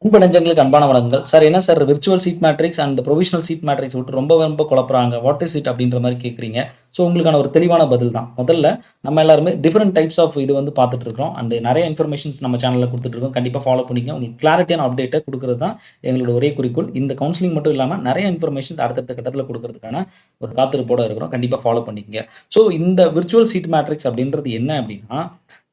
அன்பு நெஞ்சங்களுக்கு அன்பான வணக்கங்கள் சார். என்ன sir virtual seat matrix and provisional seat matrix விட்டு ரொம்ப குழப்பறாங்க, வாட் இஸ் இட் அப்படின்ற மாதிரி கேட்குறீங்க. ஸோ உங்களுக்கான ஒரு தெளிவான பதில் தான். முதல்ல நம்ம எல்லாருமே டிஃப்ரெண்ட் டைப்ஸ் ஆஃப் இது வந்து பார்த்துட்டு இருக்கோம் அண்ட் நிறைய இன்ஃபர்மேஷன்ஸ் நம்ம சேனலில் கொடுத்துட்டு இருக்கோம். கண்டிப்பாக ஃபாலோ பண்ணிக்க. உங்களுக்கு கிளாரிட்டியான அப்டேட்டை கொடுக்குறது தான் எங்களோட ஒரே குறிக்கோள். இந்த கவுன்சிலிங் மட்டும் இல்லாமல் நிறைய இன்ஃபர்மேஷன் அடுத்தடுத்த கட்டத்தில் கொடுக்கறதுக்கான ஒரு காத்திருப்போட இருக்கிறோம். கண்டிப்பாக ஃபாலோ பண்ணிக்கங்க. ஸோ இந்த விர்ச்சுவல் சீட் மேட்ரிக்ஸ் அப்படின்றது என்ன அப்படின்னா,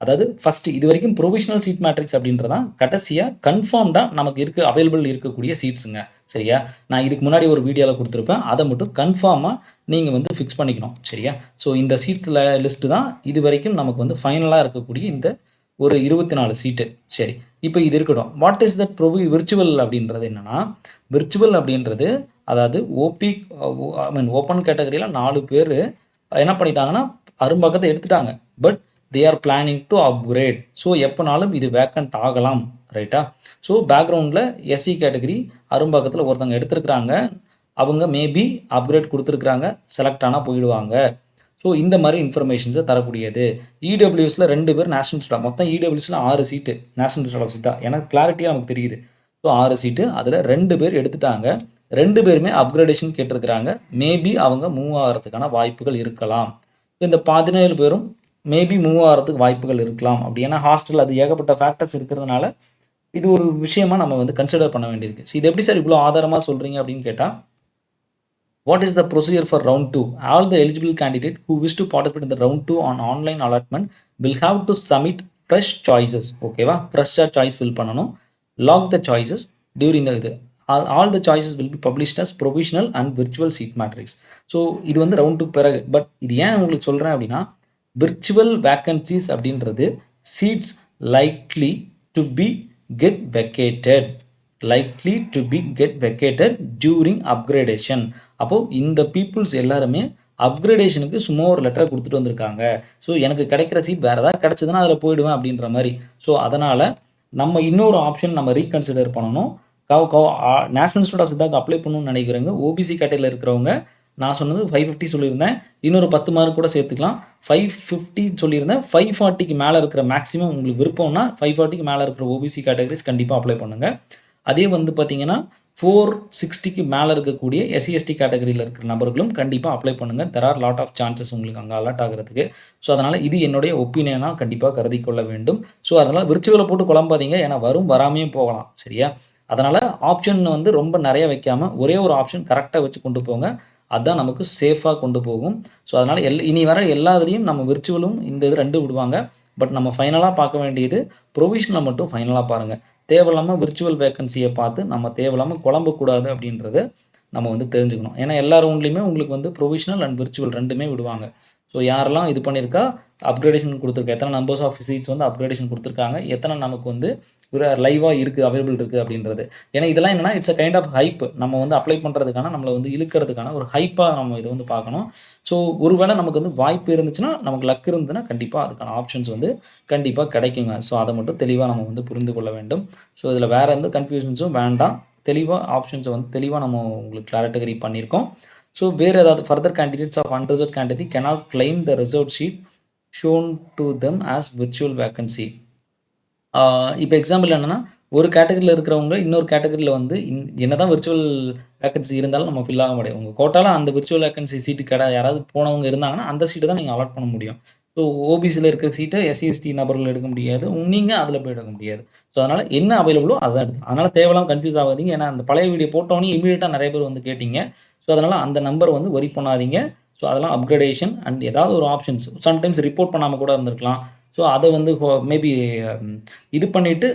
அதாவது ஃபர்ஸ்ட் இது வரைக்கும் ப்ரொவிஷனல் சீட் மேட்ரிக்ஸ் அப்படின்றதான் கடைசியாக கன்ஃபார்ம்டாக நமக்கு அவைலபிள் இருக்கக்கூடிய சீட்ஸுங்க. சரியா? நான் இதுக்கு முன்னாடி ஒரு வீடியோவில் கொடுத்துருப்பேன். அதை மட்டும் கன்ஃபார்மாக நீங்கள் வந்து ஃபிக்ஸ் பண்ணிக்கணும். சரியா? ஸோ இந்த சீட்ஸில் லிஸ்ட்டு தான் இது வரைக்கும் நமக்கு வந்து ஃபைனலாக இருக்கக்கூடிய இந்த ஒரு 24 சீட்டு. சரி, இப்போ இது இருக்கட்டும். வாட் இஸ் தட் விர்ச்சுவல் அப்படின்றது என்னன்னா, விர்ச்சுவல் அப்படின்றது அதாவது ஓப்பன் கேட்டகரியில் 4 பேர் என்ன பண்ணிட்டாங்கன்னா அரும்பாக்கத்தை எடுத்துட்டாங்க. But they are planning to upgrade. So எப்போனாலும் இது வேக்கண்ட் ஆகலாம். ரைட்டா? ஸோ பேக்ரவுண்டில் எஸ்சி கேட்டகரி அரும்பாக்கத்தில் ஒருத்தவங்க எடுத்துருக்குறாங்க. அவங்க மேபி அப்கிரேட் கொடுத்துருக்குறாங்க. செலக்ட் ஆனால் போயிடுவாங்க. ஸோ இந்த மாதிரி இன்ஃபர்மேஷன்ஸை தரக்கூடியது. இடபிள்யூஎஸில் 2 பேர் நேஷனல் ஸ்டாஃப். மொத்தம் இடபிள்யூஎஸில் 6 சீட்டு நேஷனல் ஸ்டாஃப் தான். எனக்கு கிளாரிட்டியாக நமக்கு தெரியுது. ஸோ 6 சீட்டு, அதில் 2 பேர் எடுத்துட்டாங்க. 2 பேருமே அப்கிரேடேஷன் கேட்டிருக்கிறாங்க. மேபி அவங்க மூவ் ஆகிறதுக்கான வாய்ப்புகள் இருக்கலாம். இந்த 17 பேரும் மேபி மூவ் ஆகிறதுக்கு வாய்ப்புகள் இருக்கலாம். அப்படி ஏன்னா ஹாஸ்டல் அது ஏகப்பட்ட ஃபேக்டர்ஸ் இருக்கிறதுனால இது ஒரு விஷயமா நம்ம வந்து கன்சிடர் பண்ண வேண்டியிருக்கு. இது எப்படி சார் இவ்வளோ ஆதாரமாக சொல்கிறீங்க அப்படின்னு கேட்டால், what is the procedure for round 2? All the eligible candidate who wish to participate இந்த round 2 on online allotment will have to submit fresh choices. ஓகேவா? ஃப்ரெஷ்ஷாக சாய்ஸ் ஃபில் பண்ணணும். Lock the choices during the இது. All the choices will be published as provisional and virtual seat matrix. So இது வந்து round 2 பிறகு. But இது ஏன் உங்களுக்கு சொல்கிறேன் அப்படின்னா, விர்ச்சுவல் வேக்கன்சிஸ் அப்படின்றது seats likely to be get vacated during upgradation. அப்போது இந்த பீப்புள்ஸ் எல்லாருமே அப்கிரேடேஷனுக்கு சும்மா ஒரு லெட்டரை கொடுத்துட்டு வந்திருக்காங்க. ஸோ எனக்கு கிடைக்கிற சீட் வேறு ஏதாவது கிடச்சதுன்னா அதில் போயிடுவேன் அப்படின்ற மாதிரி. ஸோ அதனால் நம்ம இன்னொரு ஆப்ஷன் நம்ம ரீகன்சிடர் பண்ணணும். நேஷனல் இன்ஸ்டியூட் ஆஃப் சித்தாக்கு அப்ளை பண்ணணும்னு நினைக்கிறவங்க, ஓபிசி கேட்டகரியில் இருக்கிறவங்க, நான் சொன்னது 550 சொல்லியிருந்தேன். இன்னொரு 10 மார்க் கூட சேர்த்துக்கலாம். 550 சொல்லியிருந்தேன். 540க்கு மேலே இருக்கிற மேக்ஸிமம் உங்களுக்கு விருப்பம்னா 540க்கு மேலே இருக்கிற ஓபிசி கேட்டகரிஸ் கண்டிப்பாக அப்ளை பண்ணுங்கள். அதே வந்து பார்த்தீங்கன்னா 460க்கு மேலே இருக்கக்கூடிய எஸ்சி/எஸ்டி கேட்டகரியில் இருக்கிற நபர்களும் கண்டிப்பாக அப்ளை பண்ணுங்கள். There are lot of chances உங்களுக்கு அங்கே அலர்ட் ஆகிறதுக்கு. ஸோ அதனால் இது என்னுடைய ஒப்பீனியனாக கண்டிப்பாக கருதி கொள்ள வேண்டும். ஸோ அதனால் விர்ச்சுவலை போட்டு குழம்பாதீங்க. ஏன்னா வராமையும் போகலாம். சரியா? அதனால் ஆப்ஷன் வந்து ரொம்ப நிறைய வைக்காமல் ஒரே ஒரு ஆப்ஷன் கரெக்டாக வச்சு கொண்டு போங்க. அதுதான் நமக்கு சேஃபாக கொண்டு போகும். ஸோ அதனால் இனி வர எல்லாத்துலேயும் நம்ம விர்ச்சுவலும் இந்த இது 2 விடுவாங்க. பட் நம்ம ஃபைனலாக பார்க்க வேண்டியது ப்ரொவிஷனலை மட்டும் ஃபைனலாக பாருங்கள். தேவையில்லாமல் விர்ச்சுவல் வேக்கன்சியை பார்த்து நம்ம தேவையில்லாமல் குழம்பக்கூடாது அப்படின்றத நம்ம வந்து தெரிஞ்சுக்கணும். ஏன்னா எல்லா ரவுண்ட்லேயுமே உங்களுக்கு வந்து ப்ரொவிஷனல் அண்ட் விர்ச்சுவல் 2மே விடுவாங்க. ஸோ யாரெல்லாம் இது பண்ணியிருக்கா அப்கிரேடேஷன் கொடுத்துருக்கா, எத்தனை நம்பர்ஸ் ஆஃப் சீட்ஸ் வந்து அப்கிரேடேஷன் கொடுத்துருக்காங்க, எத்தனை நமக்கு வந்து லைவாக இருக்குது அவைலபிள் இருக்குது அப்படின்றது. ஏன்னா இதெல்லாம் என்னென்னா it's a kind of hype. நம்ம வந்து அப்ளை பண்ணுறதுக்கான நம்மளை வந்து இழுக்கிறதுக்கான ஒரு ஹைப்பாக நம்ம இதை வந்து பார்க்கணும். ஸோ ஒருவேளை நமக்கு வந்து வாய்ப்பு இருந்துச்சுன்னா, நமக்கு லக் இருந்துச்சுன்னா கண்டிப்பாக அதுக்கான ஆப்ஷன்ஸ் வந்து கண்டிப்பாக கிடைக்குங்க. ஸோ அதை மட்டும் தெளிவாக நம்ம வந்து புரிந்து கொள்ள வேண்டும். ஸோ இதில் வேறு எந்த கன்ஃபியூஷன்ஸும் வேண்டாம். தெளிவாக ஆப்ஷன்ஸை வந்து தெளிவாக நம்ம உங்களுக்கு கிளாரிட்டகரி பண்ணியிருக்கோம். ஸோ வேறு ஏதாவது further candidates of unreserved candidate cannot claim the reserved seat shown to them as virtual vacancy. இப்போ எக்ஸாம்பிள் என்னென்னா, ஒரு கேட்டகரியில் இருக்கிறவங்க இன்னொரு கேட்டகரியில் வந்து என்ன தான் விர்ச்சுவல் வேக்கன்சி இருந்தாலும் நம்ம ஃபில் ஆக முடியும். உங்கள் கோட்டாவில் அந்த விர்ச்சுவல் வேக்கன்சி சீட்டு யாராவது போனவங்க இருந்தாங்கன்னா அந்த சீட்டை தான் நீங்கள் அலாட் பண்ண முடியும். ஸோ ஓபிசியில் இருக்கிற சீட்டை எஸ்சி/எஸ்டி நபர்கள் எடுக்க முடியாது. நீங்கள் அதில் போய் எடுக்க முடியாது. ஸோ அதனால் என்ன அவைலபிளோ அதை எடுத்து, அதனால் தேவையில்லாமல் கன்ஃபியூஸ் ஆகாதீங்க. ஏன்னா அந்த பழைய வீடியோ போட்டோன்னே இமீடியட்டாக நிறைய பேர் வந்து கேட்டிங்க. ஸோ அதனால் அந்த நம்பர் வந்து ஒரி பண்ணாதீங்க. ஸோ அதெல்லாம் அப்கிரேடேஷன் அண்ட் ஏதாவது ஒரு ஆப்ஷன்ஸ் சம்டைம்ஸ் ரிப்போர்ட் பண்ணாமல் கூட இருந்திருக்கலாம். ஸோ அதை வந்து மேபி இது பண்ணிவிட்டு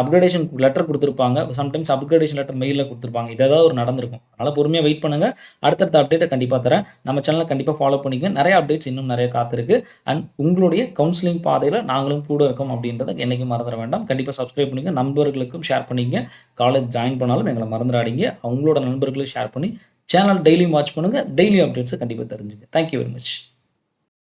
அப்கிரேடேஷன் லெட்டர் கொடுத்துருப்பாங்க. சம்டைம்ஸ் அப்கிரேடேஷன் லெட்டர் மெயிலில் கொடுத்துருப்பாங்க. இது ஏதாவது ஒரு நடந்திருக்கும். அதனால் பொறுமையாக வெயிட் பண்ணுங்கள். அடுத்தடுத்த அப்டேட்டை கண்டிப்பாக தரேன். நம்ம சேனலை கண்டிப்பாக ஃபாலோ பண்ணிக்க. நிறைய அப்டேட்ஸ் இன்னும் நிறைய காத்திருக்கு. அண்ட் உங்களுடைய கவுன்சிலிங் பாதையில் நாங்களும் கூட இருக்கோம் அப்படின்றத என்றைக்கும் மறந்துட வேண்டாம். கண்டிப்பாக சப்ஸ்கிரைப் பண்ணிங்க. நண்பர்களுக்கும் ஷேர் பண்ணிங்க. காலேஜ் ஜாயின் பண்ணாலும் எங்களை மறந்துடாதீங்க. அவங்களோட நண்பர்களும் ஷேர் பண்ணி சேனல் டெய்லியும் வாட்ச் பண்ணுங்கள். டெய்லி அப்டேட்ஸை கண்டிப்பாக தெரிஞ்சுங்க. Thank you very much.